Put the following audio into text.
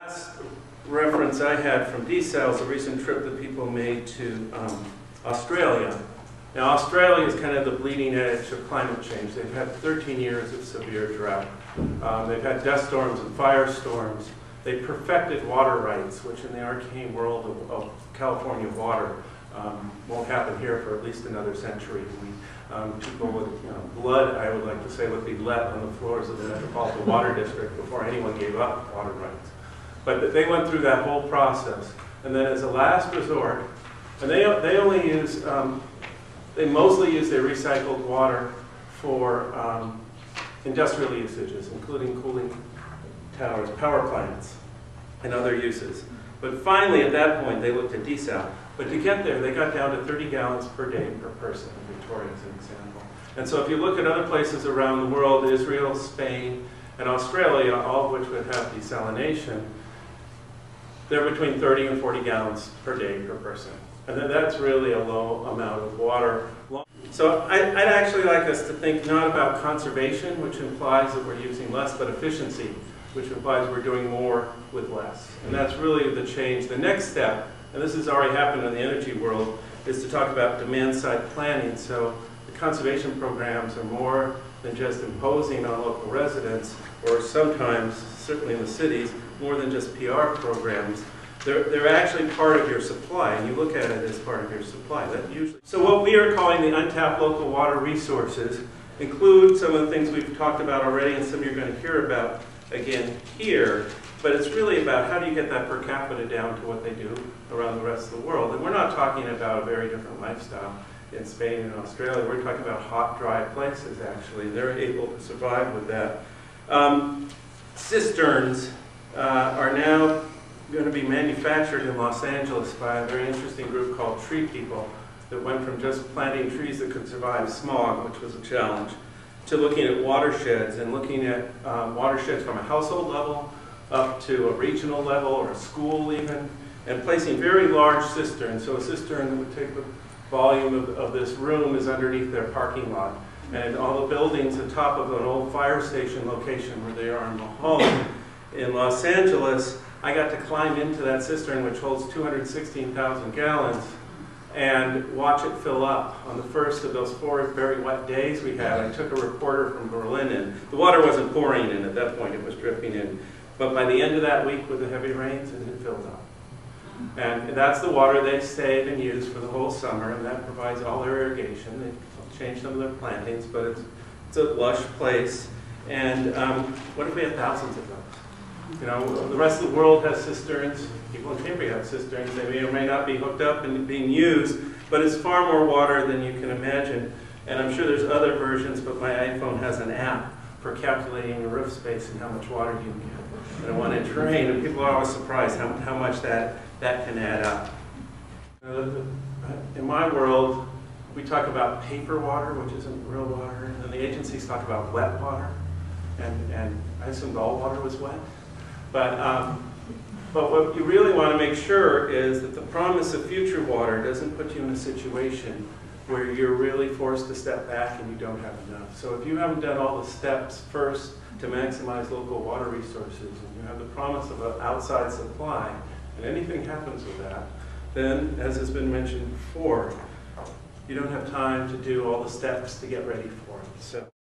Last reference I had from Desal is a recent trip that people made to Australia. Now, Australia is kind of the bleeding edge of climate change. They've had 13 years of severe drought. They've had dust storms and firestorms. They perfected water rights, which in the arcane world of California water won't happen here for at least another century. People with blood, I would like to say, would be let on the floors of the Metropolitan Water District before anyone gave up water rights. But they went through that whole process. And then as a last resort, and they only use, they mostly use their recycled water for industrial usages, including cooling towers, power plants, and other uses. But finally, at that point, they looked at Desal. But to get there, they got down to 30 gallons per day per person. Victoria is an example. And so if you look at other places around the world, Israel, Spain, and Australia, all of which would have desalination, they're between 30 and 40 gallons per day per person. And then that's really a low amount of water. So I'd actually like us to think not about conservation, which implies that we're using less, but efficiency, which implies we're doing more with less. And that's really the change. The next step, and this has already happened in the energy world, is to talk about demand-side planning. So the conservation programs are more than just imposing on local residents, or sometimes, certainly in the cities, more than just PR programs. They're actually part of your supply, and you look at it as part of your supply. That usually. So what we are calling the untapped local water resources include some of the things we've talked about already, and some you're going to hear about again here. But it's really about how do you get that per capita down to what they do around the rest of the world. And we're not talking about a very different lifestyle in Spain and Australia. We're talking about hot, dry places, actually. They're able to survive with that. Cisterns are now going to be manufactured in Los Angeles by a very interesting group called Tree People that went from just planting trees that could survive smog, which was a challenge, to looking at watersheds and looking at watersheds from a household level up to a regional level or a school even, and placing very large cisterns. So a cistern that would take the volume of this room is underneath their parking lot. And all the buildings at top of an old fire station location where they are in Mulholland in Los Angeles, I got to climb into that cistern, which holds 216,000 gallons, and watch it fill up. On the first of those 4 very wet days we had, I took a reporter from Berlin in. The water wasn't pouring in at that point, it was dripping in. But by the end of that week with the heavy rains, it had filled up. And that's the water they saved and used for the whole summer, and that provides all their irrigation. They've changed some of their plantings, but it's a lush place. And what if we had thousands of those? You know, the rest of the world has cisterns. People in Cambria have cisterns. They may or may not be hooked up and being used, but it's far more water than you can imagine. And I'm sure there's other versions, but my iPhone has an app for calculating your roof space and how much water you can get in a 1-inch rain. And people are always surprised how much that can add up. In my world, we talk about paper water, which isn't real water, and the agencies talk about wet water. And I assumed all water was wet. But what you really want to make sure is that the promise of future water doesn't put you in a situation where you're really forced to step back and you don't have enough. So if you haven't done all the steps first to maximize local water resources, and you have the promise of an outside supply, and anything happens with that, then, as has been mentioned before, you don't have time to do all the steps to get ready for it. So.